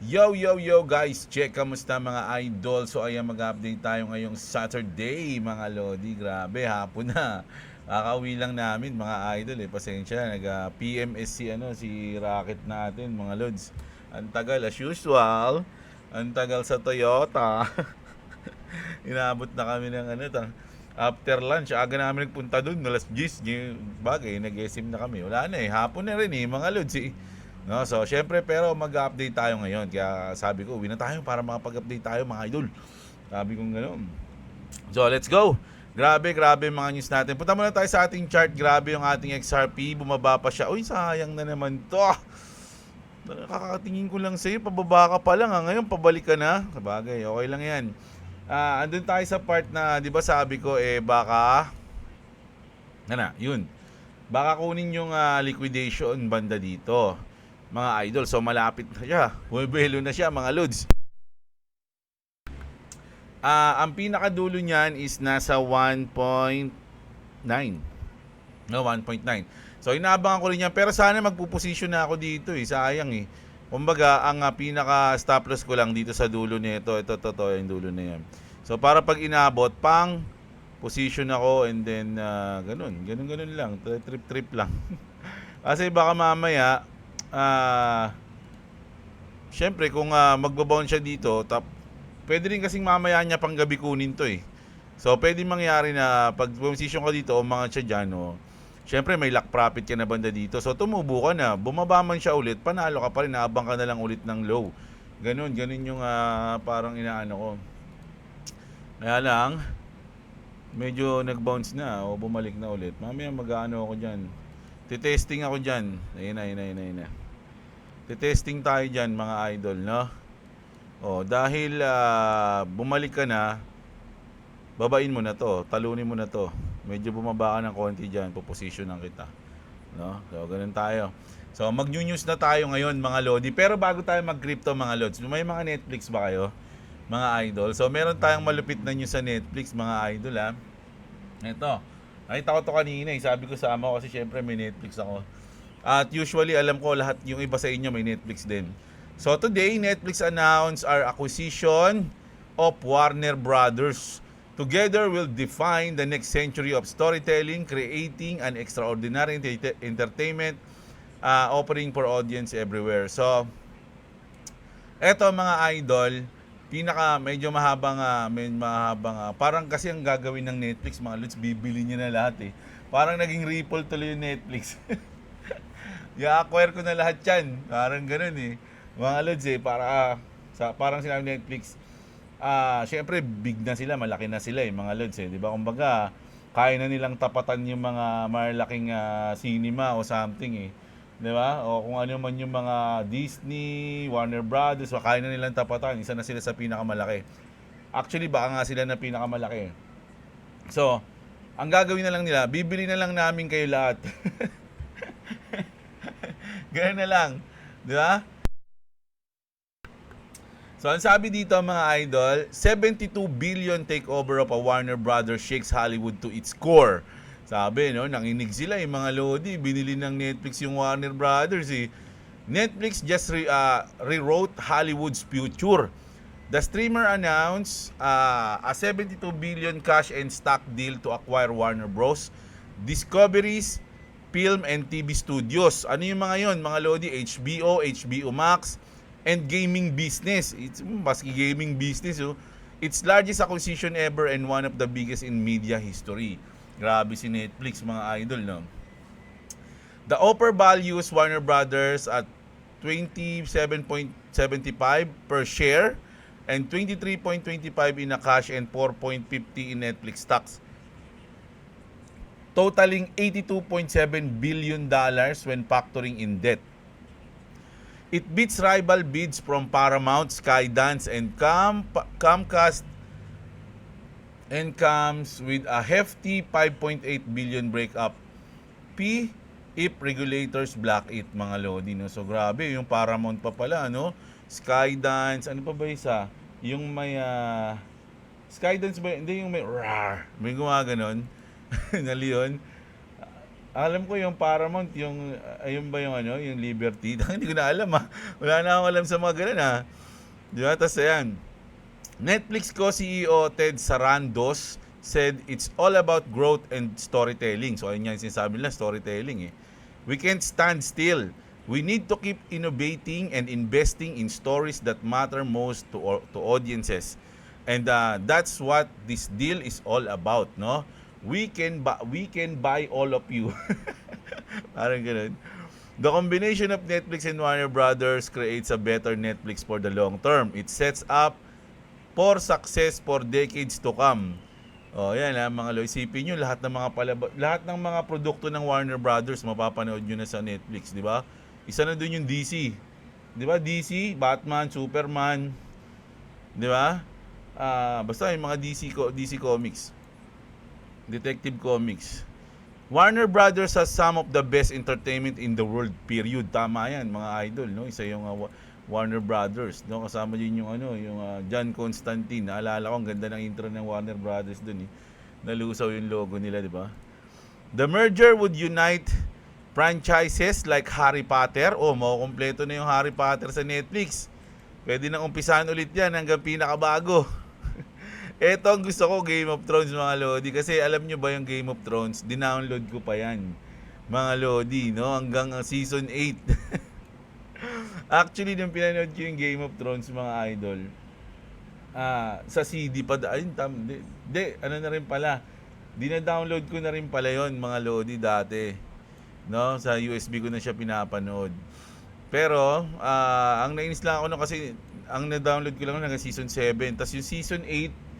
Yo, yo, yo guys, check, kamusta mga idol? So ayan, mag-update tayo ngayong Saturday mga lodi. Grabe, hapon na. Kakauwi lang namin mga idol pasensya, nag-PMS si Rocket natin mga lods. Ang tagal as usual. Ang tagal sa Toyota. Inabot na kami ng after lunch. Aga namin nagpunta doon, alas 10. Bagay, nag-SM na kami. Wala na hapon na rin mga lods No, so syempre pero mag-update tayo ngayon. Kaya sabi ko, uwi na tayo para makapag-update tayo mga idol. Sabi ko ganoon. So let's go. Grabe, grabe mga news natin. Punta muna tayo sa ating chart. Grabe yung ating XRP. Bumaba pa siya. Uy, sayang na naman to. Nakakatingin ko lang sa'yo. Pababa ka pa lang. Ngayon, pabalik ka na. Sabagay, okay lang yan. Andun tayo sa part na, di ba sabi ko, baka... yun. Baka kunin yung liquidation banda dito mga idol. So malapit na siya. Bumibelo na siya mga lods. Ang pinakadulo niyan is nasa 1.9. No, 1.9. So inaabangan ko rin yan. Pero sana magpuposition na ako dito sayang Kumbaga, ang pinaka stop loss ko lang dito sa dulo nito. Ito, yung dulo na yan. So para pag inabot, pang position ako and then ganun lang. Trip lang. Kasi baka mamaya syempre kung magbabounce siya dito, pwede rin kasing mamaya niya pang gabi kunin to So pwede mangyari na pag position ka dito o mga siya dyan, syempre may lock profit ka na banda dito. So tumubo ka na, bumaba man siya ulit, panalo ka pa rin, naabang ka na lang ulit ng low. Ganun yung parang inaano ko. Kaya lang, medyo nag-bounce na o bumalik na ulit. Mamaya mag-ano ako dyan. Titesting ako dyan. Ayun na. Titesting tayo dyan mga idol, no? Dahil bumalik ka na, babain mo na to, talunin mo na to. Medyo bumaba ka ng konti dyan, puposisyonan kita. No? So, ganun tayo. So, mag-news na tayo ngayon mga lodi. Pero bago tayo mag-crypto mga lods, may mga Netflix ba kayo? Mga idol. So, meron tayong malupit na news sa Netflix mga idol Ito. Nakita ko to kanina Sabi ko sa ama ko kasi syempre may Netflix ako. At usually alam ko lahat yung iba sa inyo may Netflix din. So today, Netflix announced our acquisition of Warner Brothers. Together will define the next century of storytelling, creating an extraordinary entertainment offering for audience everywhere. So, eto mga idol, medyo mahabang parang kasi ang gagawin ng Netflix mga lods, bibili niya na lahat Parang naging Ripple tuloy yung Netflix. I-acquire ko na lahat yan. Parang ganun Mga lods parang sinabi Netflix, syempre big na sila, malaki na sila mga lods di ba? Kumbaga, kaya na nilang tapatan yung mga malaking cinema o something di ba? O kung ano man yung mga Disney, Warner Brothers, kaya na nilang tapatan. Isa na sila sa pinakamalaki. Actually, baka nga sila na pinakamalaki. So, ang gagawin na lang nila, bibili na lang namin kayo lahat. Ganun na lang. Di ba? So, ang sabi dito mga idol, 72 billion takeover of a Warner Brothers shakes Hollywood to its core. Sabi, nanginig sila mga lodi. Binili ng Netflix yung Warner Brothers Netflix just rewrote Hollywood's future. The streamer announced a 72 billion cash and stock deal to acquire Warner Bros. Discovery's film and TV studios. Ano yung mga yon? Mga lodi, HBO, HBO Max, and gaming business. It's maski gaming business It's largest acquisition ever and one of the biggest in media history. Grabe si Netflix mga idol, no? The offer values Warner Brothers at 27.75 per share and 23.25 in a cash and 4.50 in Netflix stocks, totaling $82.7 billion when factoring in debt. It beats rival bids from Paramount, Skydance, and Comcast, and comes with a hefty 5.8 billion breakup fee if regulators block it mga lodi. So grabe, yung Paramount pa pala, Skydance, ano pa ba isa? Yung may Skydance ba? Hindi, yung may rar. May gumaganon na Leon. Alam ko yung Paramount, yung ayun ba yung ano, yung Liberty. Hindi ko na alam ah. Wala na akong alam sa mga ganun ah. Di ba? Tapos ayan. Netflix co-CEO Ted Sarandos said it's all about growth and storytelling. So ayun yung sinasabi nila, storytelling eh. We can't stand still. We need to keep innovating and investing in stories that matter most to audiences. And that's what this deal is all about, no? We can buy all of you. Parang ganun. The combination of Netflix and Warner Brothers creates a better Netflix for the long term. It sets up for success for decades to come. Oh, yan ha, mga lo. Isipin nyo, lahat ng mga produkto ng Warner Brothers, mapapanood nyo na sa Netflix, di ba? Isa na dun yung DC. Di ba? DC, Batman, Superman, di ba? Basta yung mga DC Comics. Detective Comics. Warner Brothers has some of the best entertainment in the world, period. Tama yan, mga idol, no? Isa yung Warner Brothers, no? Kasama din yung John Constantine. Naalala ko ang ganda ng intro ng Warner Brothers dun eh. Nalusaw yung logo nila, di ba? The merger would unite franchises like Harry Potter. Oh, makukumpleto na yung Harry Potter sa Netflix. Pwede nang umpisahan ulit yan hanggang pinakabago. Eto ang gusto ko, Game of Thrones, mga Lodi. Kasi alam nyo ba yung Game of Thrones? Dinownload ko pa yan, mga Lodi, no? Hanggang season 8. Actually, nung pinanood ko yung Game of Thrones, mga idol, sa CD pa, ano na rin pala, dina-download ko na rin pala yon, mga Lodi, dati. No? Sa USB ko na siya pinapanood. Pero, ang nainis lang ako no, kasi ang na-download ko lang hanggang season 7. Tapos yung season 8,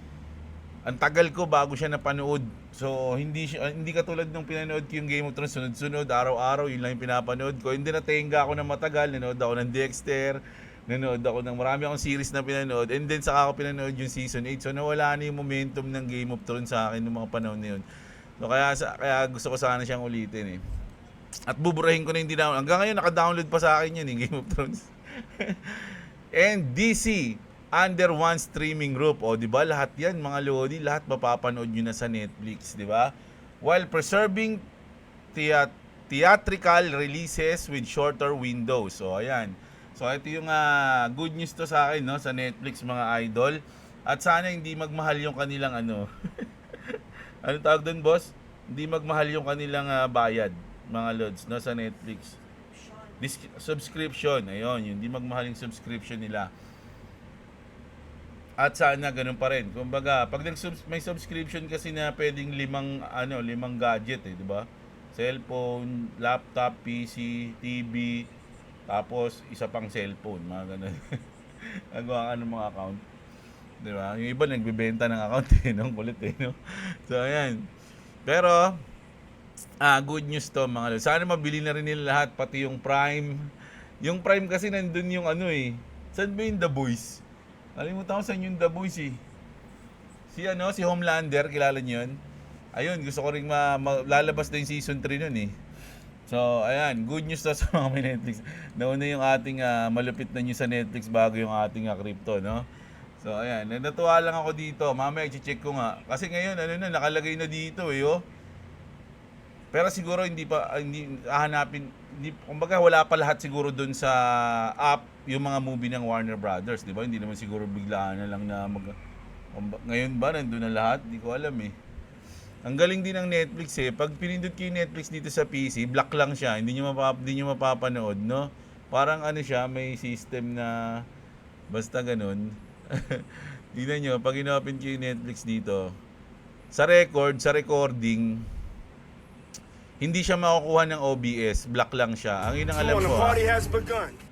ang tagal ko bago siya napanood. So, hindi katulad nung pinanood ko yung Game of Thrones, sunod-sunod, araw-araw, yun lang yung pinapanood ko. Hindi natenga ako ng matagal, nanood ako ng Dexter, nanood ako ng marami akong series na pinanood, and then saka ako pinanood yung season 8. So, nawala na yung momentum ng Game of Thrones sa akin noong mga panahon na yun. So, kaya gusto ko sana siyang ulitin eh. At buburahin ko na yung download. Hanggang ngayon, naka-download pa sa akin yun, yung Game of Thrones. And DC, under one streaming group. O, di ba? Lahat yan, mga Lodi, lahat mapapanood nyo na sa Netflix, di ba? While preserving theatrical releases with shorter windows. So, ayan. So, ito yung good news to sa akin, no? Sa Netflix, mga idol. At sana hindi magmahal yung kanilang ano tawag doon, boss? Hindi magmahal yung kanilang bayad, mga Lods, no? Sa Netflix. Subscription. Ayun, hindi magmahal yung subscription nila. At sana ganun pa rin. Kumbaga, pag may subscription kasi na pwedeng limang gadget eh, di ba? Cellphone, laptop, PC, TV, tapos isa pang cellphone, mga ganun. Nagawa ka ng mga account. Di ba? Yung iba nagbebenta ng account eh, no? Kulit eh, no? So, ayan. Pero, good news to, mga lol. Sana mabili na rin nila lahat, pati yung Prime. Yung Prime kasi nandun yung saan ba yung The Boys? Nalimutan ko saan yung The Boys eh. Si Homelander, kilala niyo yun? Ayun, gusto ko rin lalabas na yung season 3 nun eh. So, ayan, good news to sa mga may Netflix. Nauna yung ating malupit na news sa Netflix bago yung ating crypto, no? So, ayan, natuwa lang ako dito. Mamaya i-check ko nga. Kasi ngayon, nakalagay na dito eh, oh. Pero siguro hindi hahanapin, kumbaga wala pa lahat siguro dun sa app yung mga movie ng Warner Brothers, di ba? Hindi naman siguro biglaan na lang na ngayon ba nandun na lahat? Hindi ko alam eh. Ang galing din ng Netflix eh. Pag pinindot ko yung Netflix dito sa PC, black lang siya. Hindi nyo mapapanood, no? Parang siya, may system na basta ganun. Tignan nyo, pag inopen ko yung Netflix dito, sa recording, hindi siya makukuha ng OBS, black lang siya. Ang inang alam ko.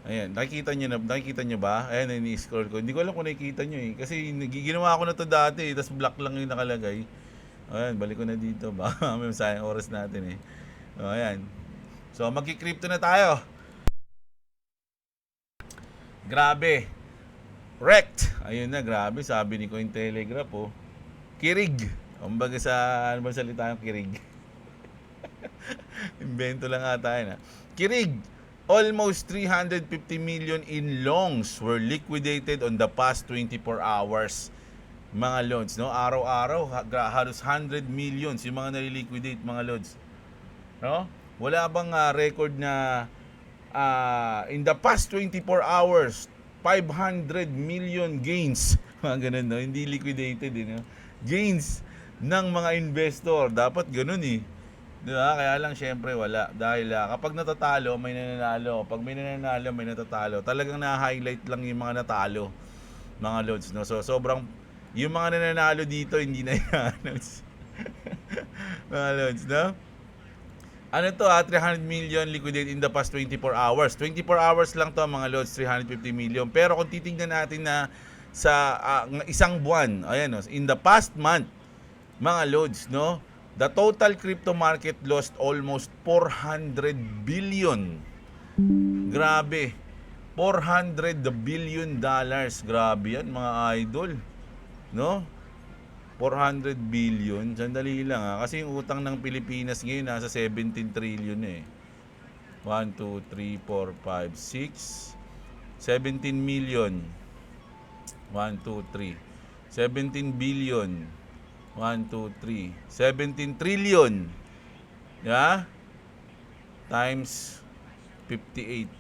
Ayan, nakikita nyo ba? Ayan, ini-scroll ko. Hindi ko alam kung nakikita nyo eh. Kasi ginawa ko na to dati, tapos black lang yung nakalagay. Ayan, balik ko na dito. Baka may sayang oras natin eh. Ayan. So, magki-crypto na tayo. Grabe. Wrecked. Ayun na, grabe. Sabi ni Cointelegraph, oh. Kirig. Kumbaga ano ba salita yung kirig? Invento lang ata yun. Kirig. Almost 350 million in longs were liquidated on the past 24 hours. Mga loans, no? Araw-araw, halos 100 millions yung mga naliliquidate, mga loans. No? Wala bang record na in the past 24 hours 500 million gains, mga ganun, no? Hindi liquidated, no? Gains ng mga investor. Dapat ganun eh. Di ba? Kaya lang syempre wala. Dahil kapag natatalo, may nananalo. Pag may nananalo, may natatalo. Talagang na-highlight lang yung mga natalo, mga loads, no? So sobrang yung mga nananalo dito hindi na i-announce. Mga loads, no? Ano to 300 million liquidated in the past 24 hours. 24 hours lang to mga loads, 350 million. Pero kung titingnan natin na sa isang buwan, ayan, no, in the past month, mga loads, no, the total crypto market lost almost 400 billion. Grabe. 400 billion dollars. Grabe yan, mga idol. No? 400 billion. Sandali lang kasi yung utang ng Pilipinas ngayon nasa 17 trillion eh. 1, 2, 3, 4, 5, 6 17 million. 1, 2, 3 17 billion. 1, 2, 3 17 trillion. Yeah? Times 58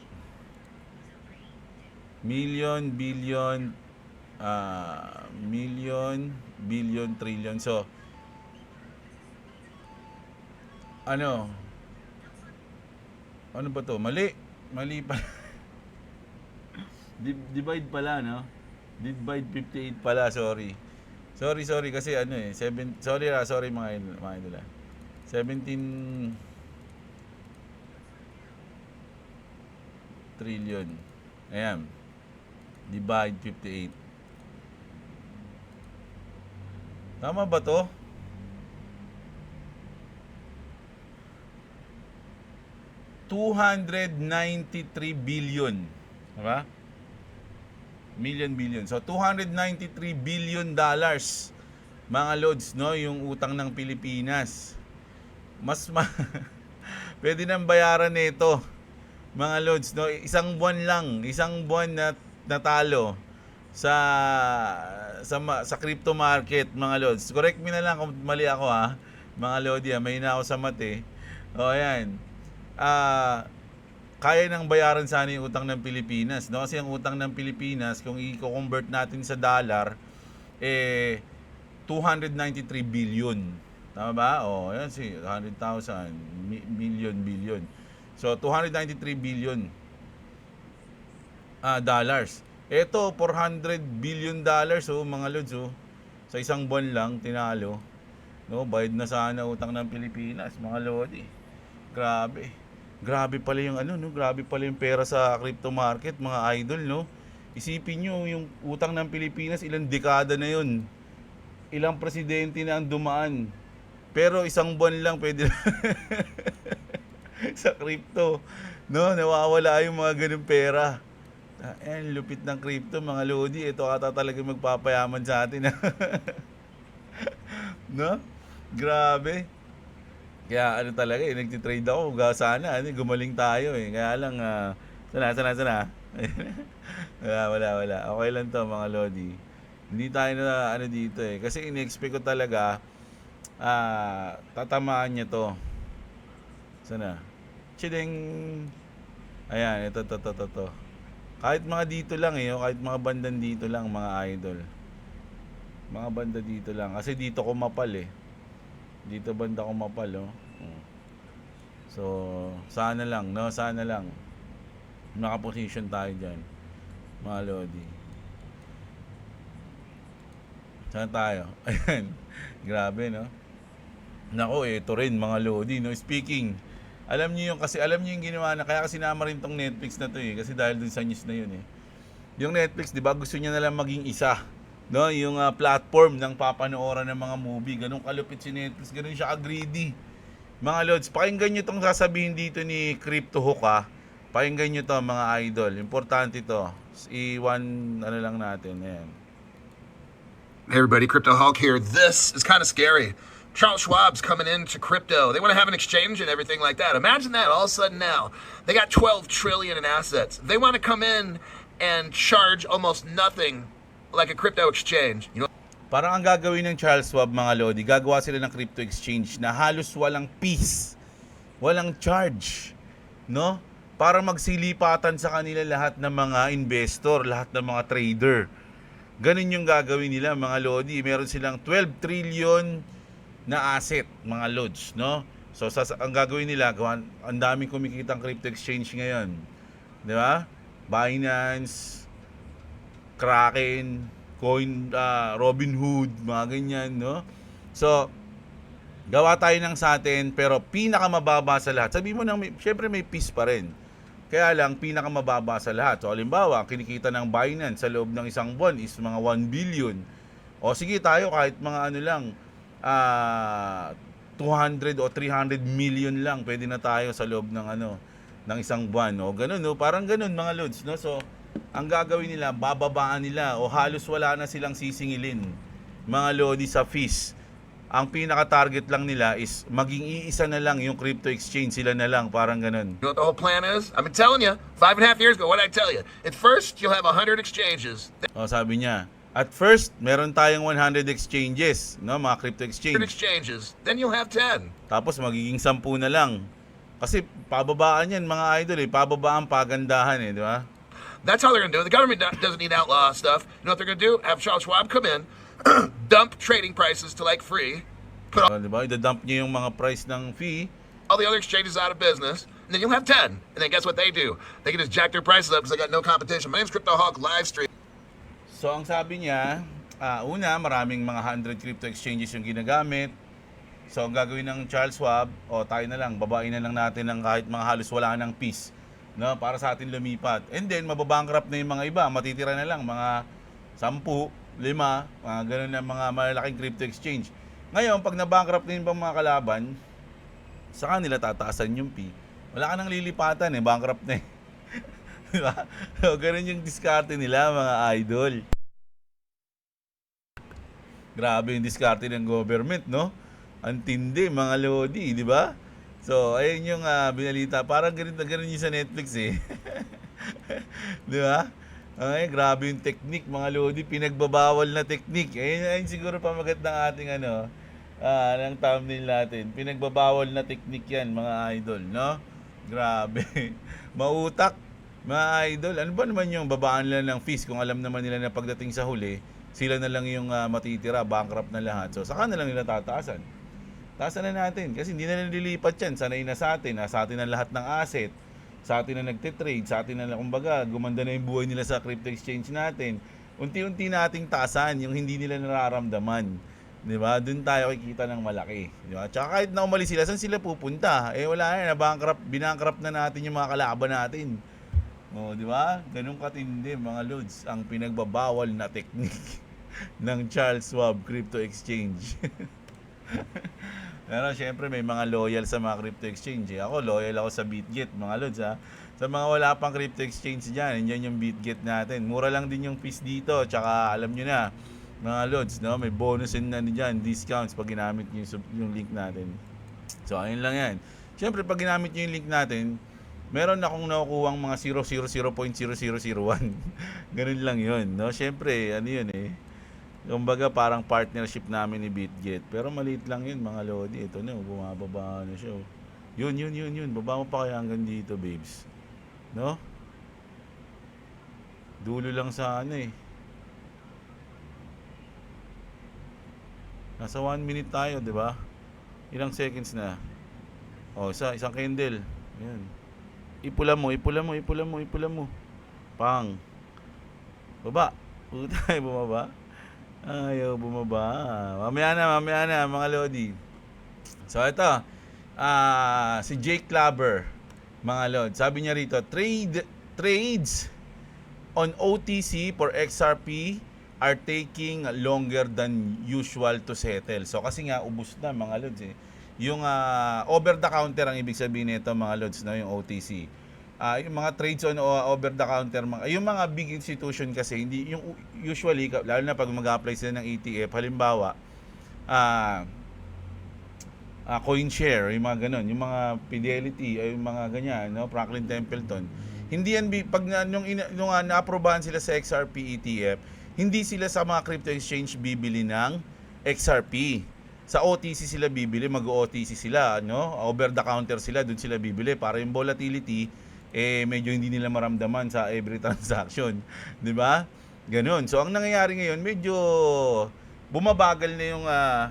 million, billion, million, billion, trillion. So, ano ba to? Mali pala. Divide pala, no? Divide 58 pala, sorry kasi sorry mga idol. 17 trillion. Ayan. Divide 58. Tama ba to? 293 billion. Diba? Billion. So, 293 billion dollars, mga loads, no? Yung utang ng Pilipinas. Pwede nang bayaran nito, mga loads, no? Isang buwan na natalo sa crypto market, mga loads. Correct me na lang kung mali ako, ha, mga lodi, may na ako sa mate. O ayan, kaya nang bayaran sana yung utang ng Pilipinas, no? Kasi ang utang ng Pilipinas, kung i-convert natin sa dollar, 293 billion. Tama ba? O ayan, 100,000 billion. So 293 billion dollars. Ito, 400 billion dollars, mga lods, sa isang buwan lang tinalo, no? Bayad na sana utang ng Pilipinas, mga lodi. Grabe pala yung no? Grabe pala yung pera sa crypto market, mga idol, no? Isipin nyo, yung utang ng Pilipinas, ilang dekada na yun. Ilang presidente na ang dumaan. Pero isang buwan lang pwede sa crypto, no? Nawawala yung mga ganung pera. Lupit ng crypto, mga lodi. Ito ata talaga magpapayaman sa atin. No? Grabe. Kaya talaga nagtitrade ako. Sana gumaling tayo eh. Kaya lang sana. Wala. Okay lang to, mga lodi. Hindi tayo na dito eh. Kasi in-expect ko talaga tatamaan niya to. Sana. Chideng. Ayan, ito. Kahit mga dito lang kahit mga bandan dito lang, mga idol. Mga banda dito lang. Kasi dito ko mapal eh. Dito banda ko mapal, So, sana lang, no? Sana lang. Naka-position tayo dyan, mga lodi. Sana tayo. Ayan. Grabe, no? Nako, ito rin, mga lodi, no? Speaking, alam niyo yung ginawa na, kaya kasi sinama rin tong Netflix na to kasi dahil dun sa news na yun Yung Netflix, di ba, gusto niya na lang maging isa, no? Yung platform ng papanooran ng mga movie. Ganun kalupit si Netflix, ganun siya ka-greedy. Mga lods, pakinggan nyo tong sasabihin dito ni Crypto Hook, Pakinggan nyo to, mga idol. Importante to. Lang natin, ayan. Hey everybody, Crypto Hulk here. This is kind of scary. Charles Schwab's coming into crypto. They want to have an exchange and everything like that. Imagine that all of a sudden now. They got 12 trillion in assets. They want to come in and charge almost nothing like a crypto exchange. Parang ang gagawin ng Charles Schwab, mga lodi, gagawa sila ng crypto exchange na halos walang fees. walang charge, no? Para magsilipatan sa kanila lahat ng mga investor, lahat ng mga trader. Ganun yung gagawin nila, mga lodi. Meron silang 12 trillion na asset, mga lods, no? So ang gagawin nila, ang daming kumikitang crypto exchange ngayon. 'Di ba? Binance, Kraken, Robinhood, mga ganyan, no? So gawa tayo ng sa atin, pero pinakamababa sa lahat. Sabi mo nang syempre may fees pa rin. Kaya lang pinakamababa sa lahat. So halimbawa, kinikita ng Binance sa loob ng isang buwan is mga 1 billion. O sige tayo kahit mga ano lang, 200 o 300 million lang pwede na tayo sa loob ng ng isang buwan, no? Ganun, no? Parang ganun, mga lods, no? So ang gagawin nila, bababaan nila o halos wala na silang sisingilin, mga lodi, sa fees. Ang pinaka-target lang nila is maging iisa na lang yung crypto exchange, sila na lang, parang ganun. You know what the whole plan is? I've been telling you, 5.5 years ago, what did I tell you? At first, you'll have 100 exchanges. O sabi niya, at first, meron tayong 100 exchanges, no, mga crypto 100 exchange. exchanges. Then you'll have 10. Tapos magiging 10 na lang. Kasi pababaan yan, mga idol, pababaan, pagandahan, di ba? That's how they're going to do it. The government doesn't need outlaw stuff. You know what they're going to do? Have Charles Schwab come in, dump trading prices to like free, put all Di ba? Idadump niya yung mga price ng fee. the other exchanges out of business, and then you'll have 10. And then guess what they do? They can just jack their prices up because they got no competition. My name's Crypto Hawk live stream. So ang sabi niya, una, maraming mga 100 crypto exchanges yung ginagamit. So ang gagawin ng Charles Schwab, tayo na lang, babain na lang natin ng kahit mga halos wala ng fees, no, para sa atin lumipat. And then mababankrupt na yung mga iba, matitira na lang mga 10, 5, mga ganun na mga malalaking crypto exchange. Ngayon, pag nabankrupt na yung mga kalaban, sa kanila tataasan yung fee. Wala ka nang lilipatan, bankrupt na . Diba? So, ganun yung diskarte nila, mga idol. Grabe yung diskarte ng government, no? Ang tindi, mga lodi, di ba? So, ayun yung binalita. Parang ganun yung sa Netflix, Di ba? Ay, grabe yung technique, mga lodi. Pinagbabawal na technique. Ayun siguro pamagat ng ating ng thumbnail natin. Pinagbabawal na technique yan, mga idol, no? Grabe. Mautak, mga idol. Ano ba naman yung babaan nila ng fees kung alam naman nila na pagdating sa huli, sila na lang yung matitira, bankrupt na lahat. So, saka na lang nila tataasan. Taasan na natin kasi hindi na nililipat yan. Sanay na sa atin. Sa atin na lahat ng asset. Sa atin na nagtitrade. Sa atin na, kumbaga, gumanda na yung buhay nila sa crypto exchange natin. Unti-unti nating taasan yung hindi nila nararamdaman. Di ba? Doon tayo kikita ng malaki. Di ba? Tsaka kahit na umalis sila, saan sila pupunta? Wala na. Binankrupt na natin yung mga kalaban natin. Di ba? Ganun katindi, mga lods, ang pinagbabawal na technique ng Charles Schwab Crypto Exchange. Pero syempre may mga loyal sa mga crypto exchange. Ako loyal ako sa BitGet, mga lods, Sa mga wala pang crypto exchange dyan, yan yung BitGet natin. Mura lang din yung fees dito. Tsaka alam nyo na, mga lods, no? May bonus na dyan, discounts pag ginamit nyo yung link natin. So ayun lang yan. Syempre pag ginamit nyo yung link natin, meron akong nakukuha mga 0.0001. Ganun lang yun, no? Syempre, yun kumbaga parang partnership namin ni BitGet. Pero maliit lang yun, mga lodi. Ito na, bumababa na siya. Yun. Baba mo pa kaya hanggang dito, babes. No? Dulo lang sa Nasa 1 minute tayo, di ba? Ilang seconds na? Isang candle. Ayan. Ipula mo. Pang. Baba. Putay, bumaba. Ayaw bumaba. Mamaya na, mga lodi. So, ito. Si Jake Clabber, mga lodi. Sabi niya rito, trades on OTC for XRP are taking longer than usual to settle. So, kasi nga, ubus na, mga lods, Yung over the counter ang ibig sabihin nito, mga lods, no? Yung OTC. Yung mga trades on over the counter, yung mga big institution kasi hindi yung usually, lalo na pag mag-apply sila ng ETF, halimbawa CoinShare, yung mga ganun, yung mga Fidelity, yung mga ganyan, no, Franklin Templeton, hindi yan pag nung na-aprobahan sila sa XRP ETF, hindi sila sa mga crypto exchange bibili ng XRP. sa OTC sila bibili, mag-OTC sila, no? Over the counter sila, doon sila bibili para yung volatility medyo hindi nila maramdaman sa every transaction, 'di ba? Ganun. So ang nangyayari ngayon, medyo bumabagal na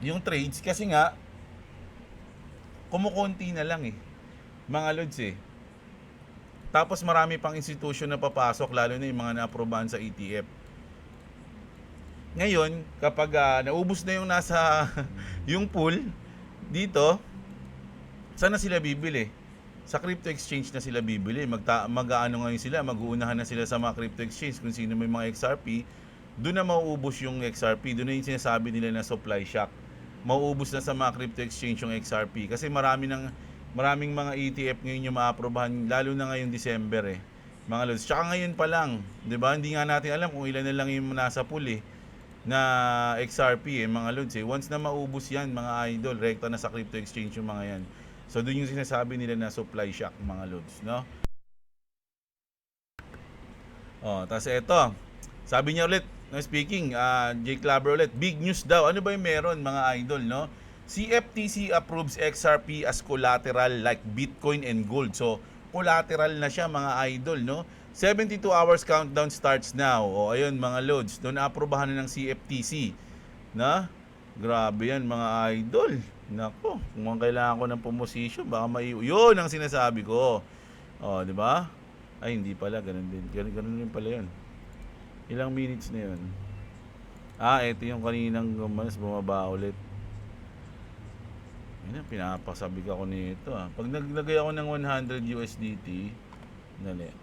yung trades kasi nga kumukonti na lang mga lods Tapos marami pang institution na papasok, lalo na yung mga na-aprobahan sa ETF. Ngayon, kapag naubos na yung nasa yung pool dito, saan na sila bibili? Sa crypto exchange na sila bibili. Mag-aano ngayon sila, mag-uunahan na sila sa mga crypto exchange kung sino may mga XRP. Doon na mauubos yung XRP. Doon na yung sinasabi nila na supply shock. Mauubos na sa mga crypto exchange yung XRP. Kasi maraming mga ETF ngayon yung maaprobahan, lalo na ngayong December mga lods. Tsaka ngayon pa lang, 'di ba? Hindi nga natin alam kung ilan na lang yung nasa pool na XRP mga lods Once na maubos yan, mga idol, rekta na sa crypto exchange yung mga yan. So doon yung sinasabi nila na supply shock, mga lods, no? Tapos eto, sabi niya ulit, no, speaking, Jake Claver ulit, big news daw. Ano ba yung meron, mga idol, no? CFTC approves XRP as collateral like Bitcoin and gold. So, collateral na siya, mga idol, no? 72 hours countdown starts now. Ayun, mga loads. Doon na-aprobahan na ng CFTC. Na? Grabe yan, mga idol. Nako, kung kailangan ko ng pumosisyon, baka yun ang sinasabi ko. Di ba? Ay, hindi pala. Ganun din. Ganun din pala yun. Ilang minutes na yun? Ito yung kaninang mas bumaba ulit. Yan, pinapasabik ako nito Pag naglagay ako ng 100 USDT, dali.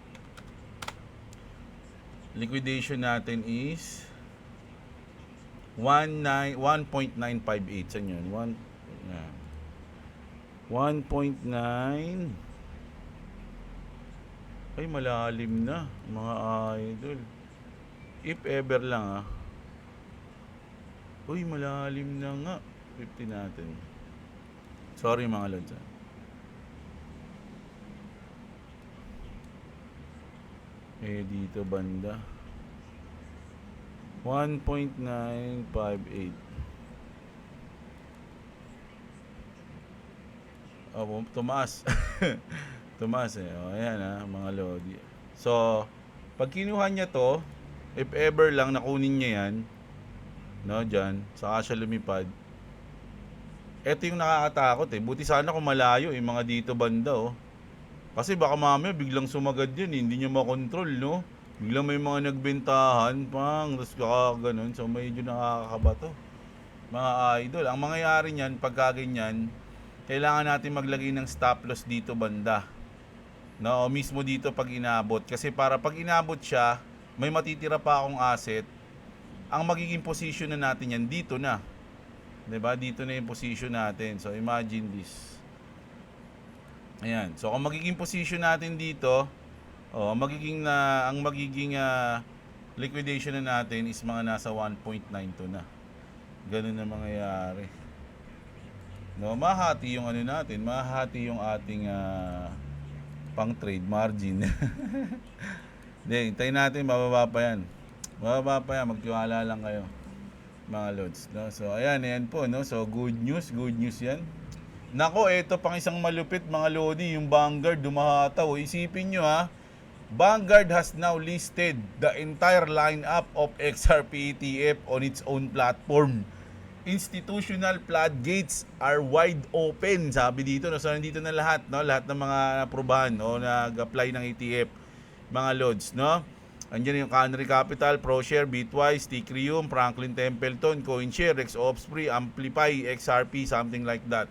Liquidation natin is 1.958. Saan yun? 1.9. Ay, malalim na, mga idol. If ever lang Uy, malalim na nga. 50 natin. Sorry, mga lods dito banda 1.958. Tumaas. Tumaas ayan mga lodi. So, pag kinuha niya to, if ever lang nakunin niya yan, no, dyan, saka siya lumipad, eto yung nakakatakot buti sana kung malayo mga dito banda kasi baka mamaya biglang sumagad yan hindi nyo makontrol, no? Biglang may mga nagbentahan tapos ganun, so medyo nakakabato, mga idol. Ang mangyayari niyan pagka ganyan, kailangan natin maglagay ng stop loss dito banda, no? O mismo dito pag inabot, kasi para pag inabot siya, may matitira pa akong asset. Ang magiging position na natin yan dito na, 'di ba? Dito na yung position natin. So imagine this. Ayan. So kung magiging position natin dito, ang magiging liquidation na natin is mga nasa 1.92 na. Ganun na mangyayari. No, mahati yung natin, mahati yung ating pang trade margin. Hintayin natin, bababa pa yan. Magtiwala lang kayo, mga lods, no? So ayan po, no? So good news yan. Nako, ito pang isang malupit, mga lodi, yung Vanguard dumahataw. Isipin nyo Vanguard has now listed the entire lineup of XRP ETF on its own platform. Institutional floodgates are wide open, sabi dito, no? So nandito na lahat, no? Lahat ng mga aprubahan o nag-apply ng ETF, mga lods, no? Andiyan yung Canary Capital, ProShare, Bitwise, Tikrium, Franklin Templeton, CoinShare, Rex Osprey, Amplify, XRP, something like that.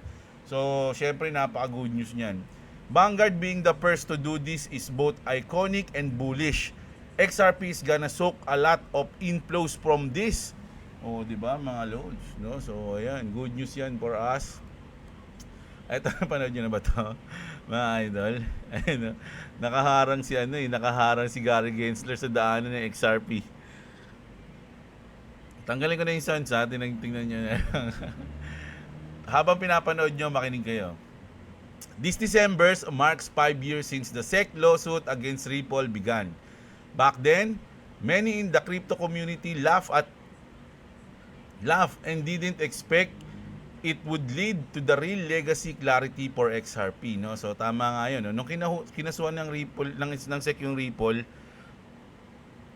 So, syempre napaka-good news niyan. Vanguard being the first to do this is both iconic and bullish. XRP is gonna soak a lot of inflows from this. Di ba, mga loads, no? So, ayan, good news yan for us. Ito, napanood nyo na ba ito, mga idol? Ayun, nakaharang si Gary Gensler sa daanan ng XRP. Tanggalin ko na yung sounds, tingnan nyo na. Habang pinapanood nyo, makinig kayo. This December marks 5 years since the SEC lawsuit against Ripple began. Back then, many in the crypto community laughed at laugh and didn't expect it would lead to the real legacy clarity for XRP, no? So tama nga 'yun, no? Nung kinasuhan ng Ripple ng SEC yung Ripple,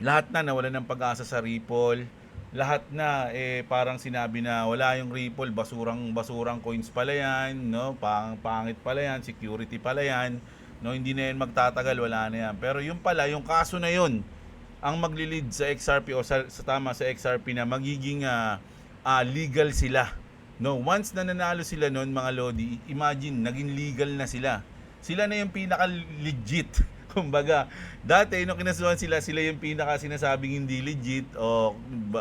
lahat na nawalan ng pag-asa sa Ripple. Lahat na parang sinabi na wala yung Ripple, basurang coins pala 'yan, no? Pangit pala 'yan, security pala 'yan, no? Hindi na 'yan magtatagal, wala na 'yan. Pero yung pala, yung kaso na 'yon ang magli-lead sa XRP o sa XRP na magiging legal sila. No, once na nanalo sila noon mga lodi, imagine naging legal na sila. Sila na yung pinaka legit. Kumbaga, dati nung kinasuhan sila yung pinaka sinasabing hindi legit o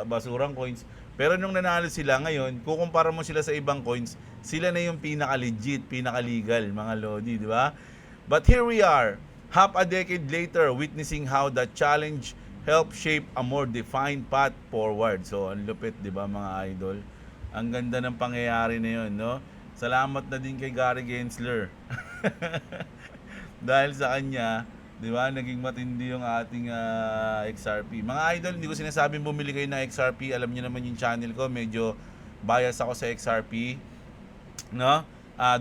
basurang coins. Pero nung nanalo sila ngayon, kukumpara mo sila sa ibang coins, sila na yung pinaka legit, pinaka legal mga lodi, di ba? But here we are, half a decade later, witnessing how the challenge helped shape a more defined path forward. So, ang lupit, di ba mga idol? Ang ganda ng pangyayari na yun, no? Salamat na din kay Gary Gensler. Dahil sa kanya, di ba, naging matindi yung ating XRP. Mga idol, hindi ko sinasabing bumili kayo ng XRP. Alam niyo naman yung channel ko, medyo bias ako sa XRP. No?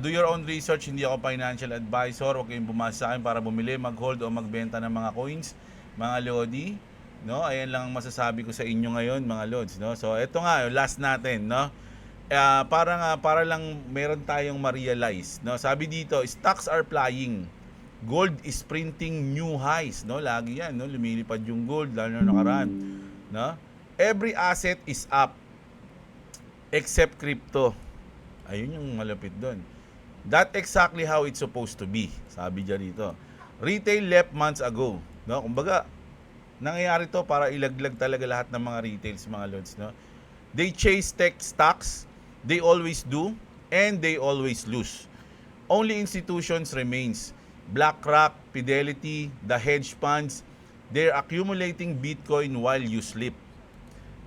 Do your own research, hindi ako financial advisor. Huwag kayong bumasa sa akin para bumili, mag-hold o magbenta ng mga coins, mga lodi. No, ayan lang ang masasabi ko sa inyo ngayon mga lods, no. So ito nga last natin, no. Para lang meron tayong ma-realize, no. Sabi dito, stocks are flying. Gold is printing new highs, no. Lagi 'yan, no. Lumilipad yung gold lalo na nakaraan, no. Every asset is up except crypto. Ayun yung malapit doon. That exactly how it's supposed to be, sabi diyan dito. Retail left months ago, no. Kumbaga nangyayari to para ilaglag talaga lahat ng mga retails, mga lods, no? They chase tech stocks, they always do, and they always lose. Only institutions remains. BlackRock, Fidelity, the hedge funds, they're accumulating Bitcoin while you sleep.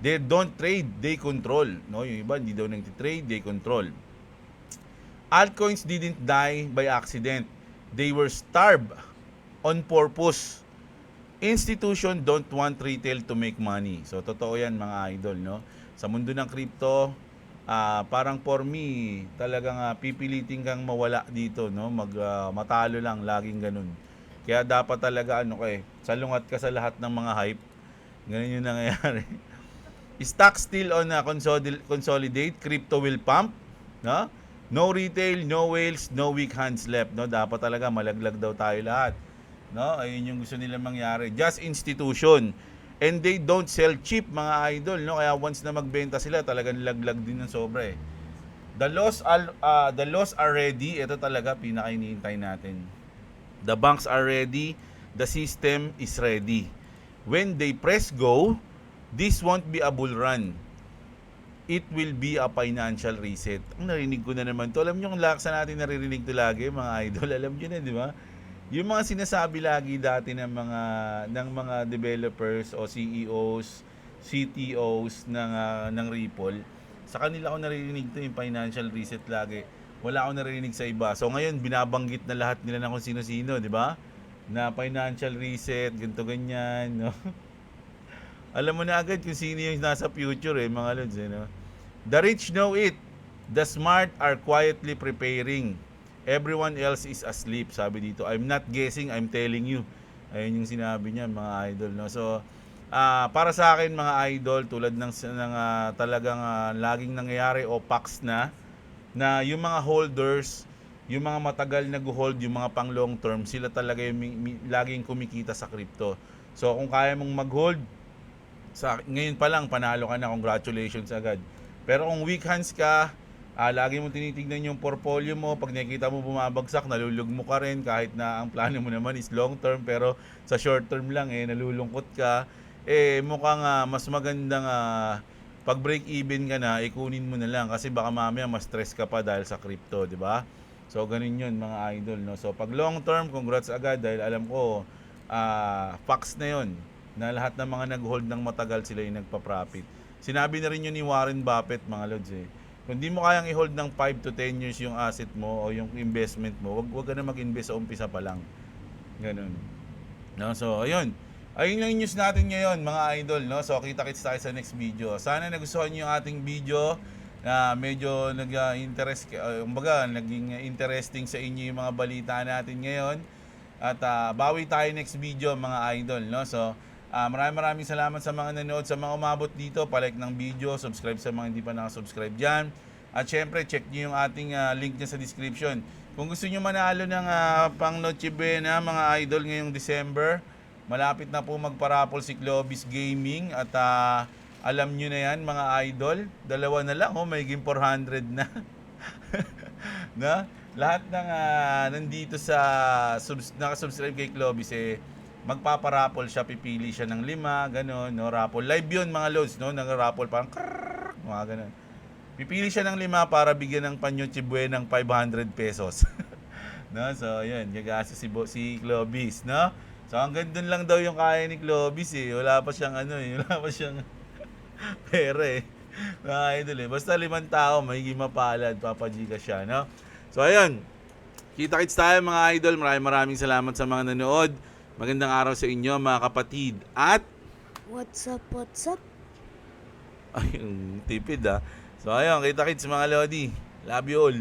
They don't trade, they control. No, yung iba hindi daw nagtitrade, they control. Altcoins didn't die by accident. They were starved on purpose. Institution don't want retail to make money. So totoo 'yan mga idol, no? Sa mundo ng crypto, parang for me, talagang pipilitin kang mawala dito, no? Matalo lang, laging ganun. Kaya dapat talaga salungat ka sa lahat ng mga hype. Ganun yung nangyayari. Stock still on consolidate, crypto will pump, no? No retail, no whales, no weak hands left, no? Dapat talaga malaglag daw tayo lahat. No, ayun yung gusto nila mangyari. Just institution. And they don't sell cheap mga idol, no? Kaya once na magbenta sila, talagang laglag din ng sobra eh. The laws are ready. Ito talaga pinaka-hinihintay natin. The banks are ready. The system is ready. When they press go, this won't be a bull run. It will be a financial reset. Ang narinig ko na naman to. Alam niyo kung laksa natin naririnig to lagi, mga idol. Alam niyo na, di ba? Yung mga sinasabi lagi dati ng mga developers o CEOs, CTOs ng Ripple, sa kanila ako naririnig to yung financial reset lagi. Wala akong naririnig sa iba. So ngayon binabanggit na lahat nila ng kung sino-sino, di ba? Na financial reset, ganito ganyan, no? Alam mo na agad kung sino yung nasa future mga lods, no? The rich know it. The smart are quietly preparing. Everyone else is asleep, sabi dito. I'm not guessing, I'm telling you. Ayun yung sinabi niya, mga idol, no? So, para sa akin, mga idol, tulad ng talagang laging nangyayari o PAX na yung mga holders, yung mga matagal nag-hold, yung mga pang long term, sila talaga yung laging kumikita sa crypto. So, kung kaya mong mag-hold, ngayon pa lang, panalo ka na, congratulations agad. Pero kung weak hands ka, lagi mo tinitignan yung portfolio mo, pag nakikita mo bumabagsak, nalulugmo ka rin kahit na ang plano mo naman is long term, pero sa short term lang nalulungkot ka. Mukhang mas magandang pag break even ka na, ikunin mo na lang kasi baka mamaya mas stress ka pa dahil sa crypto, di ba? So ganun yun mga idol, no. So pag long term, congrats agad dahil alam ko facts na yun na lahat ng mga nag-hold ng matagal sila yung nagpa-profit. Sinabi na rin yun ni Warren Buffett, mga lods Kung di mo kayang i-hold ng 5 to 10 years yung asset mo o yung investment mo, wag ka na mag-invest sa umpisa pa lang. Ganun. No, so ayun. Ayun yung news natin ngayon mga idol, no? So kita-kits tayo sa next video. Sana nagustuhan niyo yung ating video na medyo nag-interest, naging interesting sa inyo yung mga balita natin ngayon. At bawi tayo next video mga idol, no? So maraming salamat sa mga nanood, sa mga umabot dito, palike ng video, subscribe sa mga hindi pa nakasubscribe dyan. At syempre, check nyo yung ating link dyan sa description. Kung gusto nyo manalo ng pang Noche Buena mga idol ngayong December, malapit na po magparapol si Clovis Gaming at alam nyo na yan mga idol, dalawa na lang, may game 400 na. Na? Lahat ng nandito sa nakasubscribe kay Clovis magpaparapol siya, pipili siya ng 5, gano'n, no, raffle. Live yun mga loads, no, nag-raffle parang mga gano'n. Pipili siya ng 5 para bigyan ng Noche Buena ng 500 pesos. No, so yun, gagasa si Clovis, no? So hanggang dun lang daw yung kaya ni Clovis wala pa siyang wala pa siyang pera mga idol Basta 5 tao, magiging mapalad, papajiga siya, no? So ayun, kita-kits tayo mga idol. Maraming salamat sa mga nanood. Magandang araw sa inyo mga kapatid. At What's up? ay, tipid So ayun, kita-kits mga lodi. Love you all.